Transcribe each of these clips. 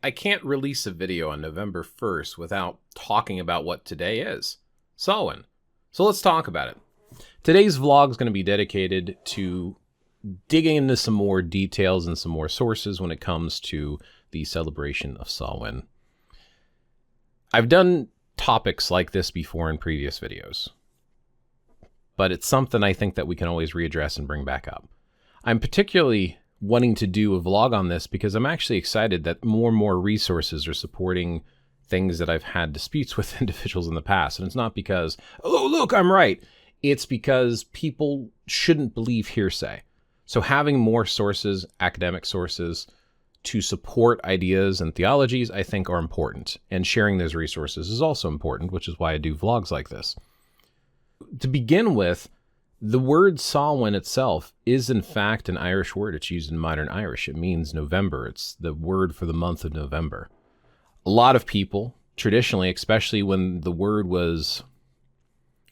I can't release a video on November 1st without talking about what today is, Samhain. So let's talk about it. Today's vlog is going to be dedicated to digging into some more details and some more sources when it comes to the celebration of Samhain. I've done topics like this before in previous videos, but it's something I think that we can always readdress and bring back up. I'm particularly wanting to do a vlog on this because I'm actually excited that more and more resources are supporting things that I've had disputes with individuals in the past. And it's not because, oh, look, I'm right. It's because people shouldn't believe hearsay. So having more sources, academic sources, to support ideas and theologies, I think are important. And sharing those resources is also important, which is why I do vlogs like this. To begin with, the word Samhain itself is in fact an Irish word. It's used in modern Irish. It means November. It's the word for the month of November. A lot of people, traditionally, especially when the word was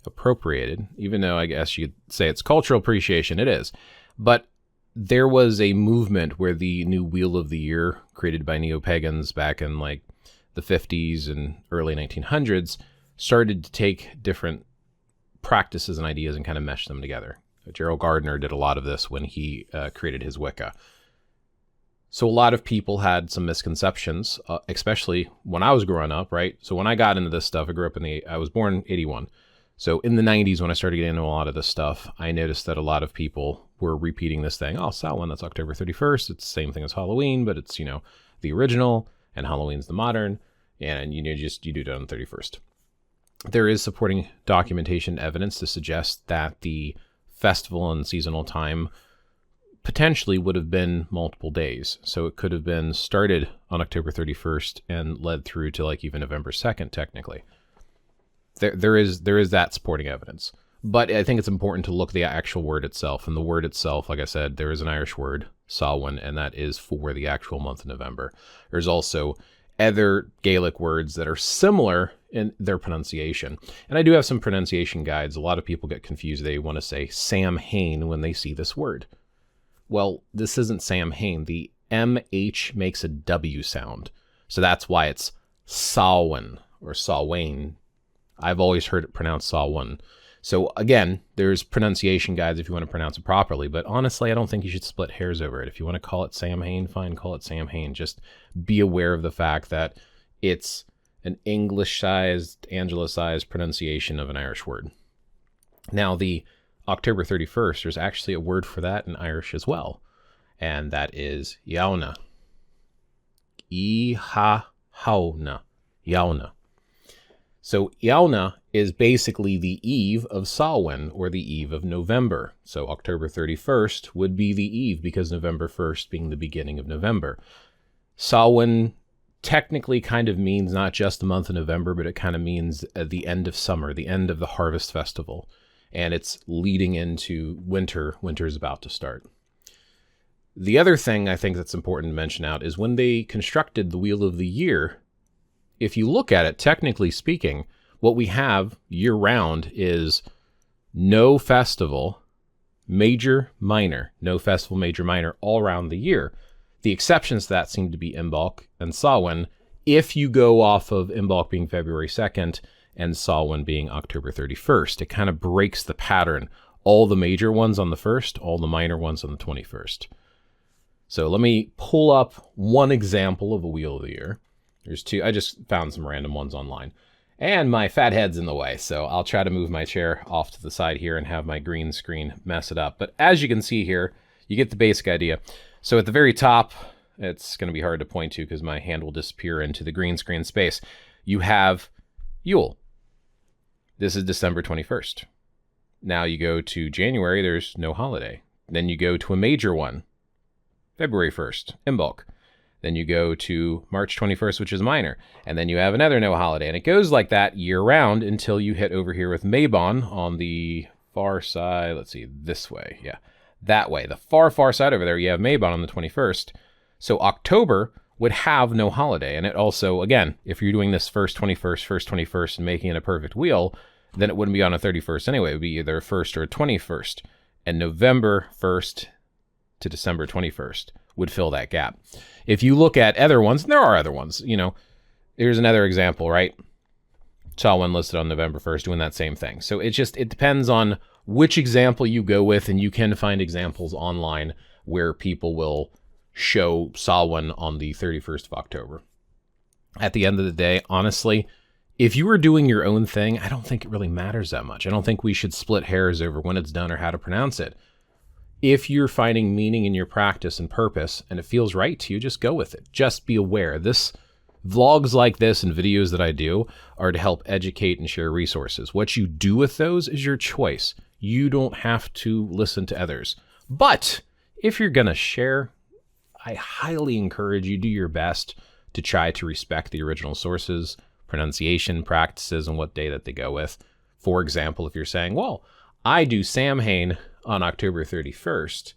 appropriated, even though I guess you'd say it's cultural appreciation, it is. But there was a movement where the new Wheel of the Year, created by neo-pagans back in like the 50s and early 1900s, started to take different practices and ideas and kind of mesh them together. Gerald Gardner did a lot of this when he created his Wicca. So a lot of people had some misconceptions, especially when I was growing up, right? So when I got into this stuff, I was born in 81. So in the 90s, when I started getting into a lot of this stuff, I noticed that a lot of people were repeating this thing. Oh, Samhain, that's October 31st. It's the same thing as Halloween, but it's, the original, and Halloween's the modern, and you do it on the 31st. There is supporting documentation evidence to suggest that the festival and seasonal time potentially would have been multiple days. So it could have been started on October 31st and led through to like even November 2nd, technically. There is that supporting evidence. But I think it's important to look at the actual word itself. And the word itself, like I said, there is an Irish word, sah-win, and that is for the actual month of November. There's also other Gaelic words that are similar in their pronunciation. And I do have some pronunciation guides. A lot of people get confused. They want to say Samhain when they see this word. Well, this isn't Samhain. The MH makes a W sound. So that's why it's Samhain or Samhain. I've always heard it pronounced sah-win. So again, there's pronunciation guides if you want to pronounce it properly, but honestly, I don't think you should split hairs over it. If you want to call it Samhain, fine, call it Samhain. Just be aware of the fact that it's an English-sized, anglicized pronunciation of an Irish word. Now, the October 31st, there's actually a word for that in Irish as well, and that is Shona. Shona. Shona. So Shona is basically the eve of Samhain, or the eve of November. So October 31st would be the eve, because November 1st being the beginning of November. Samhain technically kind of means not just the month of November, but it kind of means the end of summer, the end of the harvest festival. And it's leading into winter. Winter is about to start. The other thing I think that's important to mention out is when they constructed the Wheel of the Year, if you look at it, technically speaking, what we have year-round is no festival, major, minor. No festival, major, minor, all around the year. The exceptions to that seem to be Imbolc and Samhain, if you go off of Imbolc being February 2nd and Samhain being October 31st. It kind of breaks the pattern. All the major ones on the 1st, all the minor ones on the 21st. So let me pull up one example of a Wheel of the Year. There's two. I just found some random ones online. And my fat head's in the way, so I'll try to move my chair off to the side here and have my green screen mess it up. But as you can see here, you get the basic idea. So at the very top, it's going to be hard to point to because my hand will disappear into the green screen space. You have Yule. This is December 21st. Now you go to January, there's no holiday. Then you go to a major one, February 1st, Imbolc. Then you go to March 21st, which is minor. And then you have another no holiday. And it goes like that year round until you hit over here with Mabon on the far side. Let's see, this way. Yeah, that way. The far, far side over there, you have Mabon on the 21st. So October would have no holiday. And it also, again, if you're doing this first 21st, and making it a perfect wheel, then it wouldn't be on a 31st anyway. It would be either a 1st or a 21st. And November 1st to December 21st would fill that gap. If you look at other ones, and there are other ones, you know, here's another example, right? Sah-win listed on November 1st doing that same thing. So it depends on which example you go with, and you can find examples online where people will show Sah-win on the 31st of October. At the end of the day, honestly, if you are doing your own thing, I don't think it really matters that much. I don't think we should split hairs over when it's done or how to pronounce it. If you're finding meaning in your practice and purpose and it feels right to you, just go with it. Just be aware. Vlogs like this and videos that I do are to help educate and share resources. What you do with those is your choice. You don't have to listen to others. But if you're going to share, I highly encourage you do your best to try to respect the original sources, pronunciation, practices, and what day that they go with. For example, if you're saying, well, I do Samhain on October 31st,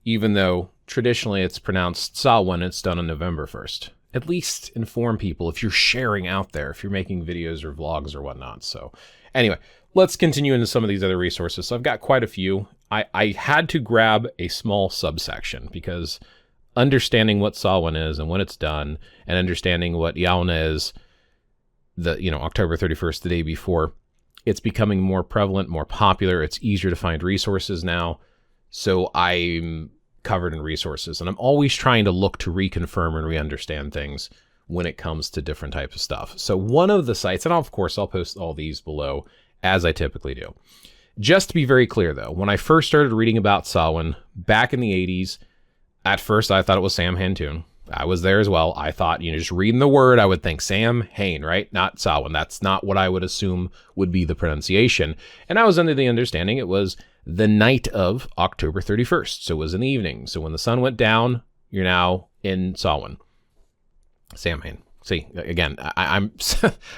even though traditionally it's pronounced sah-win, it's done on November 1st. At least inform people if you're sharing out there, if you're making videos or vlogs or whatnot. So anyway, let's continue into some of these other resources. So I've got quite a few. I had to grab a small subsection because understanding what sah-win is and when it's done, and understanding what HUN-uh is, October 31st, the day before, it's becoming more prevalent, more popular. It's easier to find resources now. So I'm covered in resources, and I'm always trying to look to reconfirm and re-understand things when it comes to different types of stuff. So one of the sites, and of course I'll post all these below as I typically do. Just to be very clear though, when I first started reading about sah-win back in the 80s, at first I thought it was Samhain. I was there as well. I thought, just reading the word, I would think Samhain, right? Not sah-win. That's not what I would assume would be the pronunciation. And I was under the understanding it was the night of October 31st. So it was in the evening. So when the sun went down, you're now in sah-win. Samhain. See, again, I'm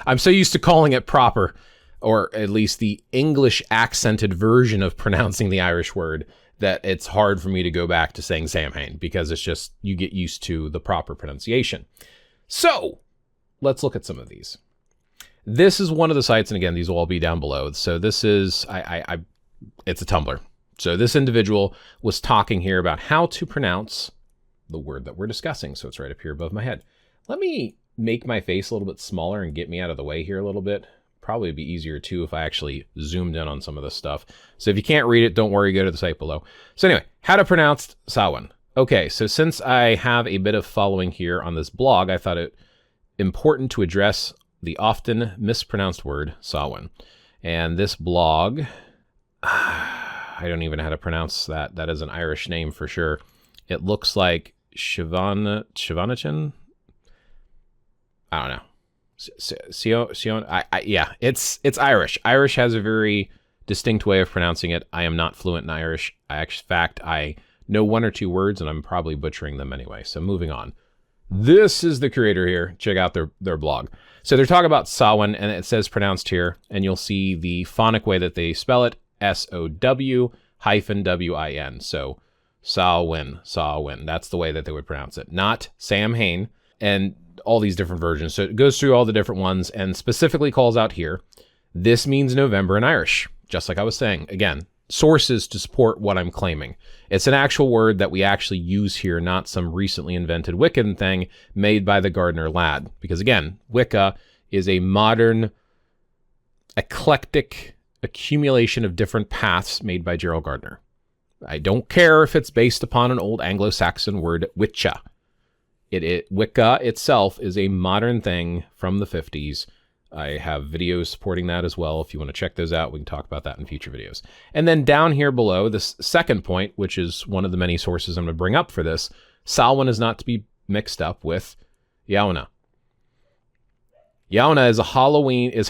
I'm so used to calling it proper, or at least the English accented version of pronouncing the Irish word, that it's hard for me to go back to saying Samhain because it's just, you get used to the proper pronunciation. So let's look at some of these. This is one of the sites, and again, these will all be down below. So this is, it's a Tumblr. So this individual was talking here about how to pronounce the word that we're discussing. So it's right up here above my head. Let me make my face a little bit smaller and get me out of the way here a little bit. Probably be easier too if I actually zoomed in on some of this stuff. So if you can't read it, don't worry, go to the site below. So anyway, how to pronounce sah-win. Okay, so since I have a bit of following here on this blog, I thought it important to address the often mispronounced word sah-win. And this blog, I don't even know how to pronounce that. That is an Irish name for sure. It looks like Shivanachen. I don't know. Yeah, it's Irish. Irish has a very distinct way of pronouncing it. I am not fluent in Irish. In fact, I know one or two words, and I'm probably butchering them anyway. So moving on. This is the creator here. Check out their blog. So they're talking about sah-win, and it says pronounced here, and you'll see the phonic way that they spell it, SOW-WIN. So sah-win, sah-win. That's the way that they would pronounce it, not Samhain. And all these different versions. So it goes through all the different ones and specifically calls out here, this means November in Irish, just like I was saying. Again, sources to support what I'm claiming. It's an actual word that we actually use here, not some recently invented Wiccan thing made by the gardener lad. Because again, Wicca is a modern, eclectic accumulation of different paths made by Gerald Gardner. I don't care if it's based upon an old Anglo-Saxon word, witcha. Wicca itself is a modern thing from the 50s. I have videos supporting that as well. If you want to check those out, we can talk about that in future videos. And then down here below, this second point, which is one of the many sources I'm going to bring up for this, Samhain is not to be mixed up with HUN-uh. HUN-uh is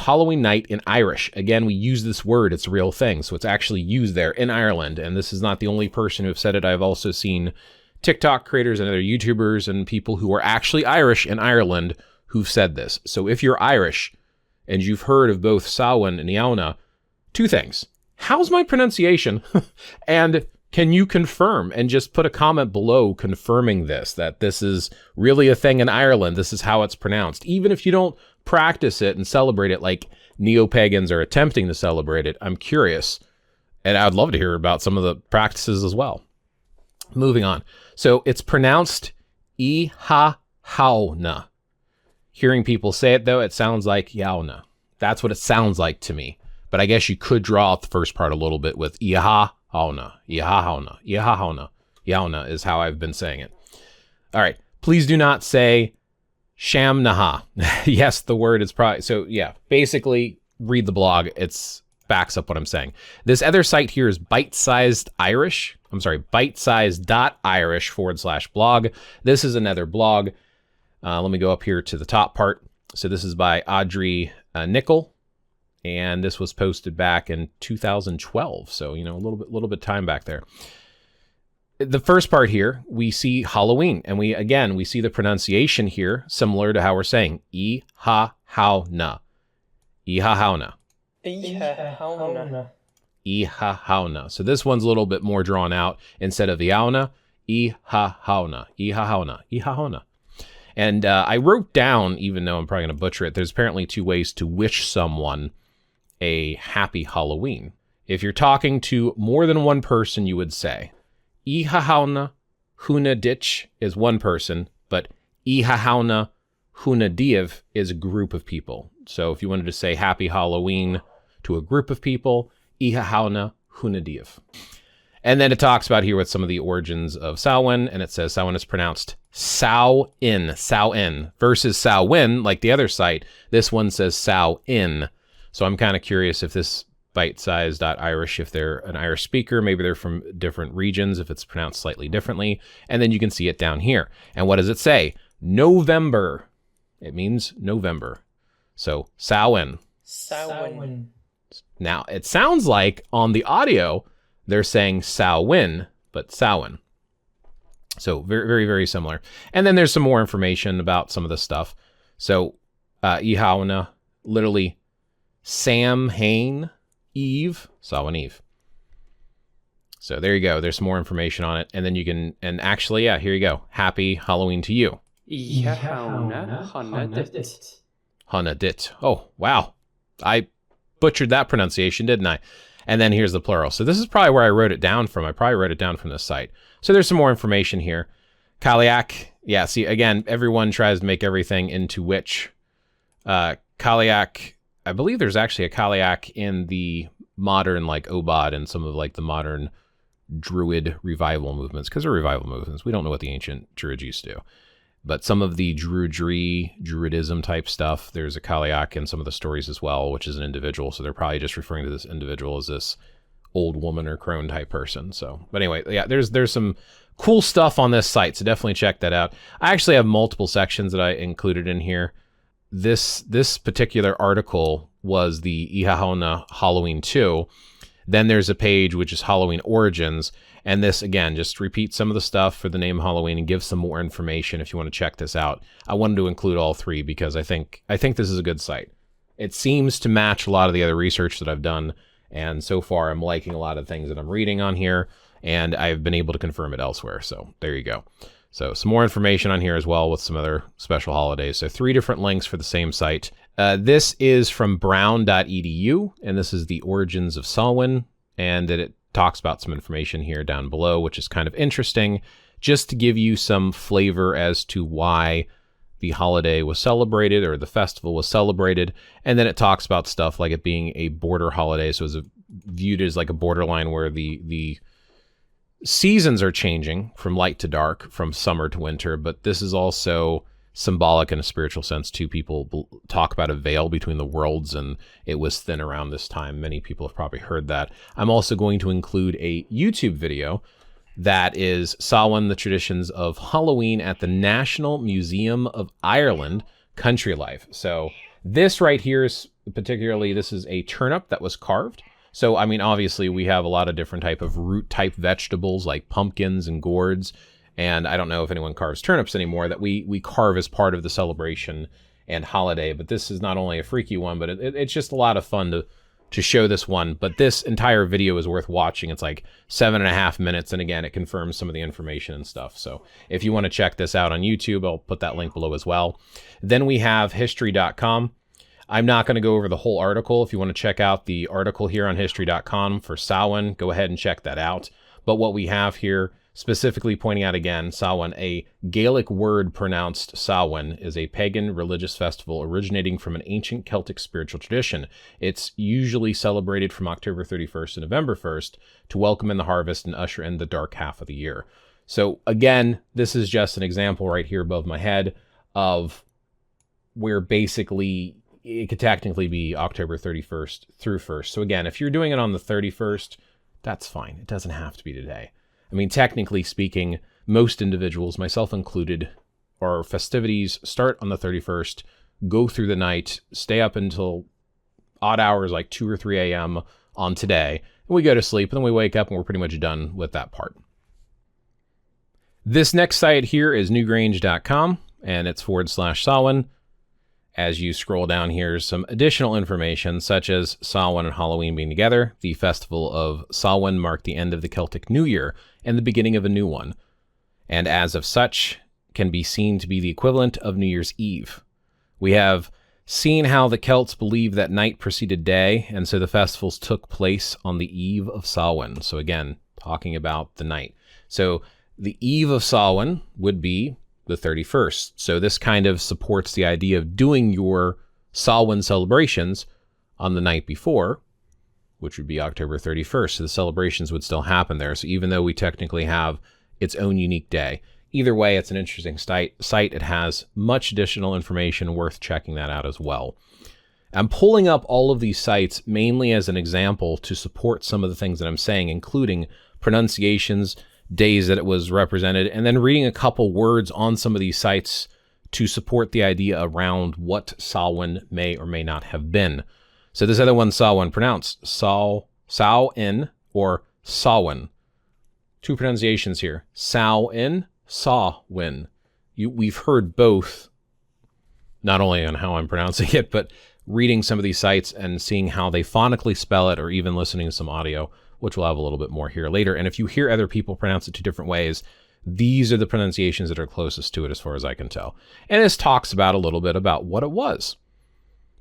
Halloween night in Irish. Again, we use this word, it's a real thing, so it's actually used there in Ireland. And this is not the only person who have said it. I've also seen TikTok creators and other YouTubers and people who are actually Irish in Ireland who've said this. So if you're Irish and you've heard of both sah-win and HUN-uh, two things. How's my pronunciation? And can you confirm and just put a comment below confirming this, that this is really a thing in Ireland. This is how it's pronounced. Even if you don't practice it and celebrate it like neo-pagans are attempting to celebrate it, I'm curious. And I'd love to hear about some of the practices as well. Moving on. So it's pronounced Ihahhauna. Hearing people say it, though, it sounds like Yauna. That's what it sounds like to me. But I guess you could draw out the first part a little bit with Ihahhauna. Ihahhauna. Ihahhauna. Yauna is how I've been saying it. All right. Please do not say Shamhna. Yes, the word is probably... So, yeah, basically, read the blog. It's backs up what I'm saying. This other site here is Bite-Sized Irish. I'm sorry, bitesize.irish/blog. This is another blog. Let me go up here to the top part. So this is by Audrey Nickel, and this was posted back in 2012. So, you know, a little bit time back there. The first part here, we see Halloween, and we see the pronunciation here similar to how we're saying Ihahhauna. Ihahhauna. Ihahhauna. Ihahhauna. So this one's a little bit more drawn out. Instead of Yauna, Ihahhauna. Ihahhauna. Ihahhauna. And I wrote down, even though I'm probably going to butcher it, there's apparently 2 ways to wish someone a happy Halloween. If you're talking to more than one person, you would say Ihahhauna HUN-uh ditch is one person, but Ihahhauna HUN-uh DEE-iv is a group of people. So if you wanted to say happy Halloween to a group of people, Ihahhauna HUN-uh DEE-iv. And then it talks about here with some of the origins of sah-win, and it says sah-win is pronounced sow-in, sow-in, versus sah-win, like the other site. This one says sow-in. So I'm kind of curious if this bitesize.irish, if they're an Irish speaker, maybe they're from different regions, if it's pronounced slightly differently. And then you can see it down here. And what does it say? November. It means November. So sow-in. Sow-in. Now, it sounds like on the audio, they're saying sah-win, but sah-win. So very, very, very similar. And then there's some more information about some of this stuff. So Ihahhauna, literally Samhain Eve, Samhain Eve. So there you go. There's some more information on it. And then you can, and actually, yeah, here you go. Happy Halloween to you. Ihahhauna HUN-uh. HUN-uh dit. Oh, wow. I butchered that pronunciation, didn't I? And then here's the plural. So this is probably where I wrote it down from. I probably wrote it down from this site. So there's some more information here. Kaliak. Yeah, see, again, everyone tries to make everything into witch. Kaliak. I believe there's actually a Kaliak in the modern, like, Obod and some of, like, the modern Druid revival movements. Because they're revival movements. We don't know what the ancient Druids used to do. But some of the Druidism type stuff, there's a Kaliak in some of the stories as well, which is an individual. So they're probably just referring to this individual as this old woman or crone type person. So, but anyway, yeah, there's some cool stuff on this site. So definitely check that out. I actually have multiple sections that I included in here. This particular article was the Ihahhauna Halloween 2. Then there's a page which is Halloween Origins. And this, again, just repeats some of the stuff for the name Halloween and gives some more information if you want to check this out. I wanted to include all 3 because I think this is a good site. It seems to match a lot of the other research that I've done. And so far, I'm liking a lot of things that I'm reading on here. And I've been able to confirm it elsewhere. So there you go. So some more information on here as well with some other special holidays. So 3 different links for the same site. This is from brown.edu. And this is the origins of Samhain. And it talks about some information here down below, which is kind of interesting, just to give you some flavor as to why the holiday was celebrated or the festival was celebrated. And then it talks about stuff like it being a border holiday. So it's viewed as like a borderline where the seasons are changing from light to dark, from summer to winter. But this is also symbolic in a spiritual sense too. People talk about a veil between the worlds, and it was thin around this time. Many people have probably heard that. I'm also going to include a YouTube video that is Samhain, the traditions of Halloween at the National Museum of Ireland, Country Life. So this right here is particularly, this is a turnip that was carved. So, I mean, obviously we have a lot of different type of root type vegetables like pumpkins and gourds. And I don't know if anyone carves turnips anymore, that we carve as part of the celebration and holiday. But this is not only a freaky one, but it's just a lot of fun to show this one. But this entire video is worth watching. It's like 7.5 minutes. And again, it confirms some of the information and stuff. So if you want to check this out on YouTube, I'll put that link below as well. Then we have history.com. I'm not going to go over the whole article. If you want to check out the article here on history.com for Samhain, go ahead and check that out. But what we have here, specifically pointing out again, Samhain, a Gaelic word pronounced sah-win, is a pagan religious festival originating from an ancient Celtic spiritual tradition. It's usually celebrated from October 31st to November 1st to welcome in the harvest and usher in the dark half of the year. So again, this is just an example right here above my head of where basically it could technically be October 31st through 1st. So again, if you're doing it on the 31st, that's fine. It doesn't have to be today. I mean, technically speaking, most individuals, myself included, our festivities start on the 31st, go through the night, stay up until odd hours like 2 or 3 a.m. on today, and we go to sleep, and then we wake up and we're pretty much done with that part. This next site here is newgrange.com, and it's /sah-win. As you scroll down here, some additional information, such as Samhain and Halloween being together. The festival of Samhain marked the end of the Celtic New Year and the beginning of a new one, and as of such, can be seen to be the equivalent of New Year's Eve. We have seen how the Celts believed that night preceded day, and so the festivals took place on the eve of Samhain. So again, talking about the night. So the eve of Samhain would be the 31st. So this kind of supports the idea of doing your Samhain celebrations on the night before, which would be October 31st. So the celebrations would still happen there. So even though we technically have its own unique day, either way, it's an interesting site. It has much additional information, worth checking that out as well. I'm pulling up all of these sites mainly as an example to support some of the things that I'm saying, including pronunciations, days that it was represented, and then reading a couple words on some of these sites to support the idea around what Samhain may or may not have been. So this other one, Samhain, pronounced sow-in or sah-win. Two pronunciations here. Sow-in, sah-win. We've heard both, not only on how I'm pronouncing it, but reading some of these sites and seeing how they phonically spell it, or even listening to some audio, which we'll have a little bit more here later. And if you hear other people pronounce it two different ways, these are the pronunciations that are closest to it as far as I can tell. And this talks about a little bit about what it was.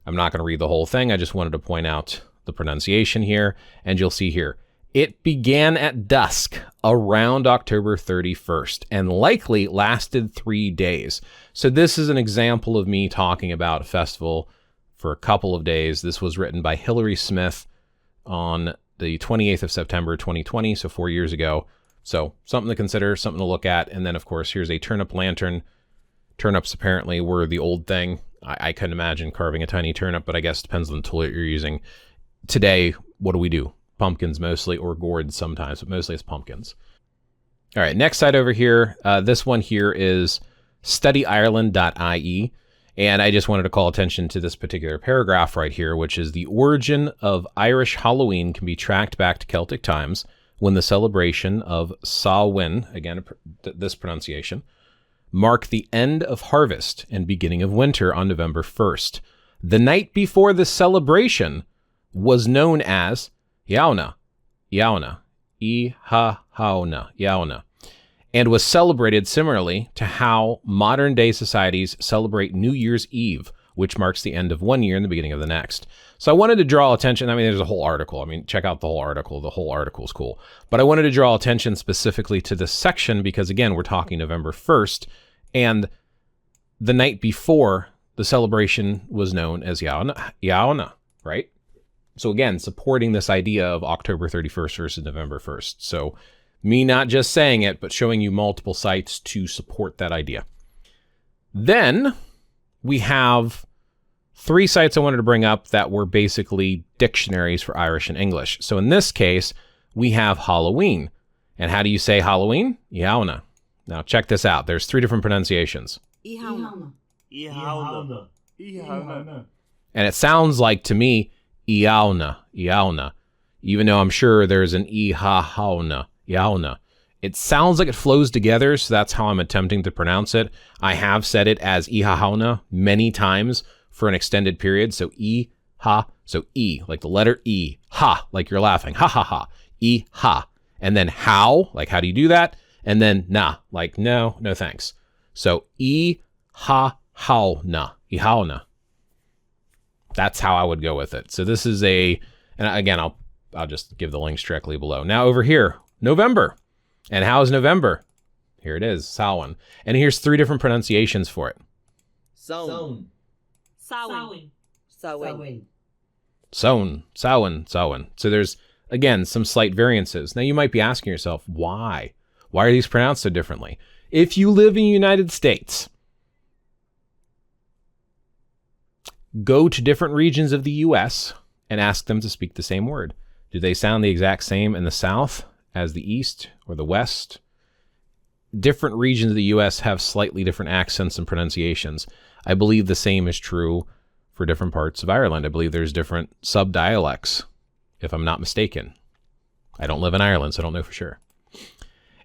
I'm not going to read the whole thing. I just wanted to point out the pronunciation here, and you'll see here. It began at dusk around October 31st and likely lasted 3 days. So this is an example of me talking about a festival for a couple of days. This was written by Hilary Smith on the 28th of September, 2020, so 4 years ago. So something to consider, something to look at. And then, of course, here's a turnip lantern. Turnips apparently were the old thing. I couldn't imagine carving a tiny turnip, but I guess it depends on the tool that you're using. Today, what do? Pumpkins mostly, or gourds sometimes, but mostly it's pumpkins. All right, next site over here. This one here is studyireland.ie. And I just wanted to call attention to this particular paragraph right here, which is the origin of Irish Halloween can be tracked back to Celtic times when the celebration of sah-win, again, this pronunciation, marked the end of harvest and beginning of winter on November 1st. The night before the celebration was known as Yauna, Yauna, and was celebrated similarly to how modern-day societies celebrate New Year's Eve, which marks the end of one year and the beginning of the next. So I wanted to draw attention. I mean, there's a whole article. I mean, check out the whole article. The whole article is cool. But I wanted to draw attention specifically to this section because, again, we're talking November 1st, and the night before the celebration was known as Yauna, right? So again, supporting this idea of October 31st versus November 1st. So me not just saying it, but showing you multiple sites to support that idea. Then we have 3 sites I wanted to bring up that were basically dictionaries for Irish and English. So in this case, we have Halloween. And how do you say Halloween? Iauna. Now check this out. There's 3 different pronunciations. Iauna. And it sounds like to me, Iauna, even though I'm sure there's an Ihahauna. Yauna. It sounds like it flows together, so that's how I'm attempting to pronounce it. I have said it as Ihahauna many times for an extended period. So E-ha, so E, like the letter E. Ha, like you're laughing. Ha ha ha. E-ha. And then how, like how do you do that? And then na, like no thanks. So E-ha-hauna. Ihauna. That's how I would go with it. So this is and again, I'll just give the links directly below. Now over here, November. And how is November? Here it is, Samhain. And here's 3 different pronunciations for it. Sown. Sah-win. Sow-in. Sown, sah-win, sah-win. So there's, again, some slight variances. Now you might be asking yourself, why? Why are these pronounced so differently? If you live in the United States, go to different regions of the US and ask them to speak the same word. Do they sound the exact same in the South as the East or the West? Different regions of the US have slightly different accents and pronunciations. I believe the same is true for different parts of Ireland. I believe there's different sub-dialects, if I'm not mistaken. I don't live in Ireland, so I don't know for sure.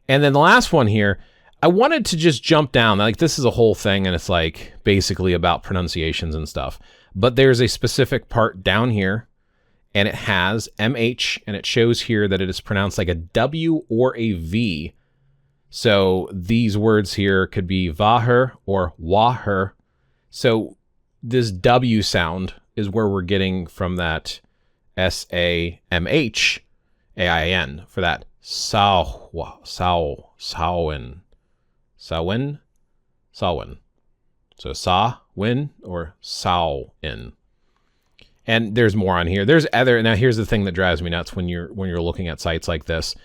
And then the last one here, I wanted to just jump down. Like, this is a whole thing, and it's like basically about pronunciations and stuff. But there's a specific part down here, and it has MH, and it shows here that it is pronounced like a W or a V. So these words here could be vaher or waher. So this W sound is where we're getting from that S-A-M-H-A-I-N for that sow-in. Sow-in? Sow-in. So sah-win or sow-in. And there's more on here. There's other, now here's the thing that drives me nuts when you're looking at sites like this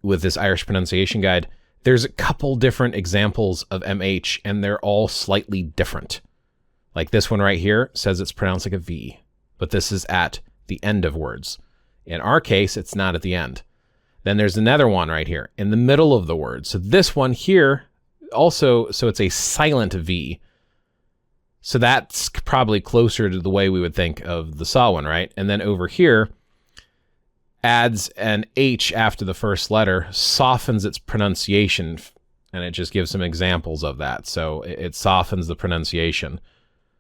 with this Irish pronunciation guide. There's a couple different examples of MH and they're all slightly different. Like this one right here says it's pronounced like a V, but this is at the end of words. In our case, it's not at the end. Then there's another one right here in the middle of the word. So this one here also, so it's a silent V. So that's probably closer to the way we would think of the sah-win, right? And then over here, adds an H after the first letter, softens its pronunciation, and it just gives some examples of that. So it softens the pronunciation.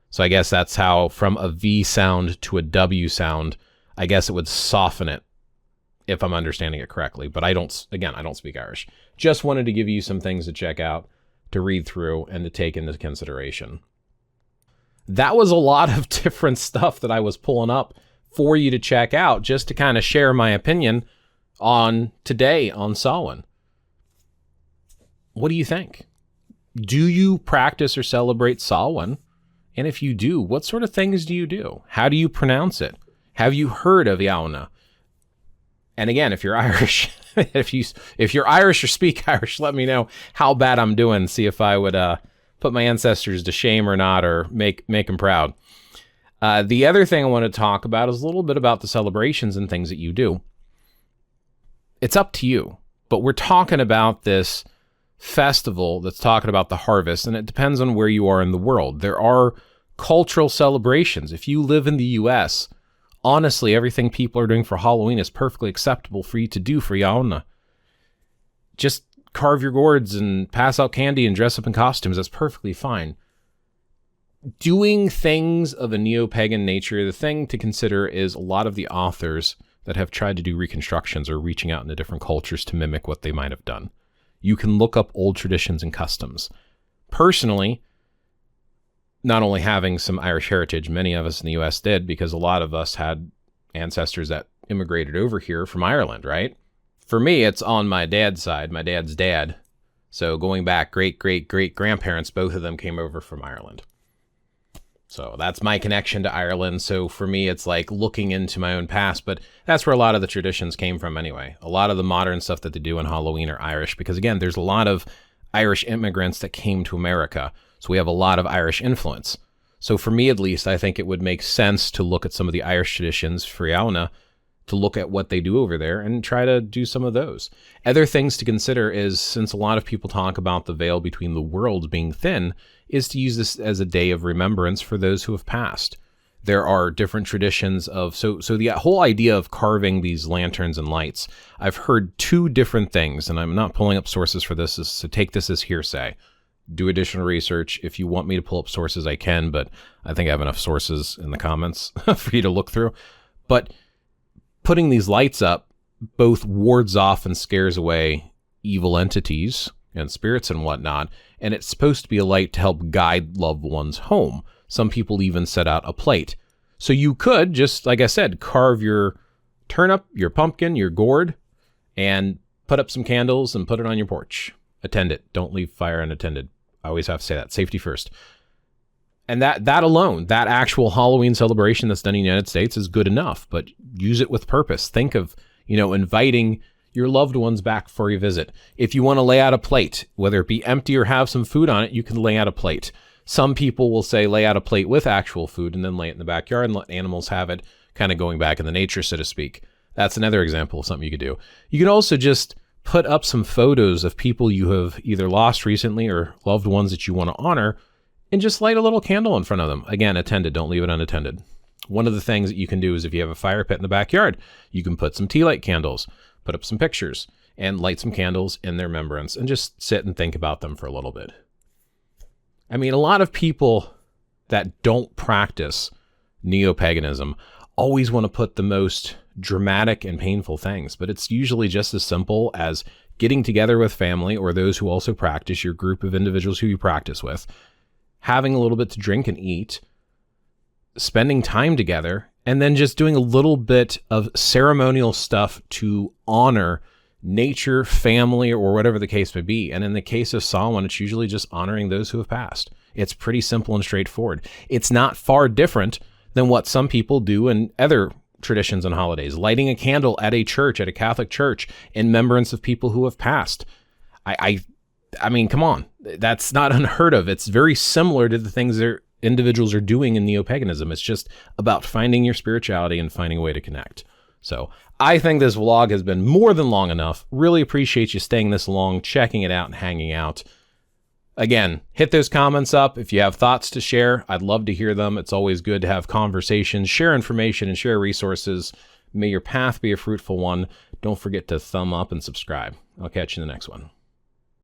So I guess that's how from a V sound to a W sound, I guess it would soften it, if I'm understanding it correctly. But I don't speak Irish. Just wanted to give you some things to check out, to read through, and to take into consideration. That was a lot of different stuff that I was pulling up for you to check out, just to kind of share my opinion on today on Samhain. What do you think? Do you practice or celebrate Samhain? And if you do, what sort of things do you do? How do you pronounce it? Have you heard of HUN-uh? And again, if you're Irish, if you're Irish or speak Irish, let me know how bad I'm doing. See if I would put my ancestors to shame or not, or make them proud. The other thing I want to talk about is a little bit about the celebrations and things that you do. It's up to you, but we're talking about this festival that's talking about the harvest, and it depends on where you are in the world. There are cultural celebrations. If you live in the US, honestly, everything people are doing for Halloween is perfectly acceptable for you to do for HUN-uh. Just carve your gourds and pass out candy and dress up in costumes. That's perfectly fine. Doing things of a neo-pagan nature, the thing to consider is a lot of the authors that have tried to do reconstructions are reaching out into different cultures to mimic what they might have done. You can look up old traditions and customs. Personally, not only having some Irish heritage, many of us in the US did, because a lot of us had ancestors that immigrated over here from Ireland, right? For me, it's on my dad's side, my dad's dad. So going back, great-great-great-grandparents, both of them came over from Ireland. So that's my connection to Ireland. So for me, it's like looking into my own past, but that's where a lot of the traditions came from anyway. A lot of the modern stuff that they do in Halloween are Irish, because again, there's a lot of Irish immigrants that came to America. So we have a lot of Irish influence. So for me, at least, I think it would make sense to look at some of the Irish traditions for HUN-uh, to look at what they do over there and try to do some of those. Other things to consider is, since a lot of people talk about the veil between the worlds being thin, is to use this as a day of remembrance for those who have passed. There are different traditions of, so the whole idea of carving these lanterns and lights, I've heard 2 different things, and I'm not pulling up sources for this, so take this as hearsay. Do additional research. If you want me to pull up sources, I can, but I think I have enough sources in the comments for you to look through. But putting these lights up both wards off and scares away evil entities and spirits and whatnot, and it's supposed to be a light to help guide loved ones home. Some people even set out a plate. So you could just, like I said, carve your turnip, your pumpkin, your gourd, and Put up some candles and put it on your porch. Attend it. Don't leave fire unattended. I always have to say that. Safety first. And that alone, that actual Halloween celebration that's done in the United States is good enough, but use it with purpose. Think of, inviting your loved ones back for your visit. If you want to lay out a plate, whether it be empty or have some food on it, you can lay out a plate. Some people will say lay out a plate with actual food and then lay it in the backyard and let animals have it, kind of going back in the nature, so to speak. That's another example of something you could do. You could also just put up some photos of people you have either lost recently or loved ones that you want to honor, and just light a little candle in front of them. Again, attended, don't leave it unattended. One of the things that you can do is if you have a fire pit in the backyard, you can put some tea light candles, put up some pictures, and light some candles in their remembrance, and just sit and think about them for a little bit. I mean, a lot of people that don't practice neo-paganism always want to put the most dramatic and painful things, but it's usually just as simple as getting together with family or those who also practice, your group of individuals who you practice with, having a little bit to drink and eat, spending time together, and then just doing a little bit of ceremonial stuff to honor nature, family, or whatever the case may be. And in the case of Samhain, it's usually just honoring those who have passed. It's pretty simple and straightforward. It's not far different than what some people do in other traditions and holidays, lighting a candle at a church, at a Catholic church, in remembrance of people who have passed. I mean, come on, that's not unheard of. It's very similar to the things that individuals are doing in neo-paganism. It's just about finding your spirituality and finding a way to connect. So I think this vlog has been more than long enough. Really appreciate you staying this long, checking it out and hanging out. Again, hit those comments up. If you have thoughts to share, I'd love to hear them. It's always good to have conversations, share information, and share resources. May your path be a fruitful one. Don't forget to thumb up and subscribe. I'll catch you in the next one.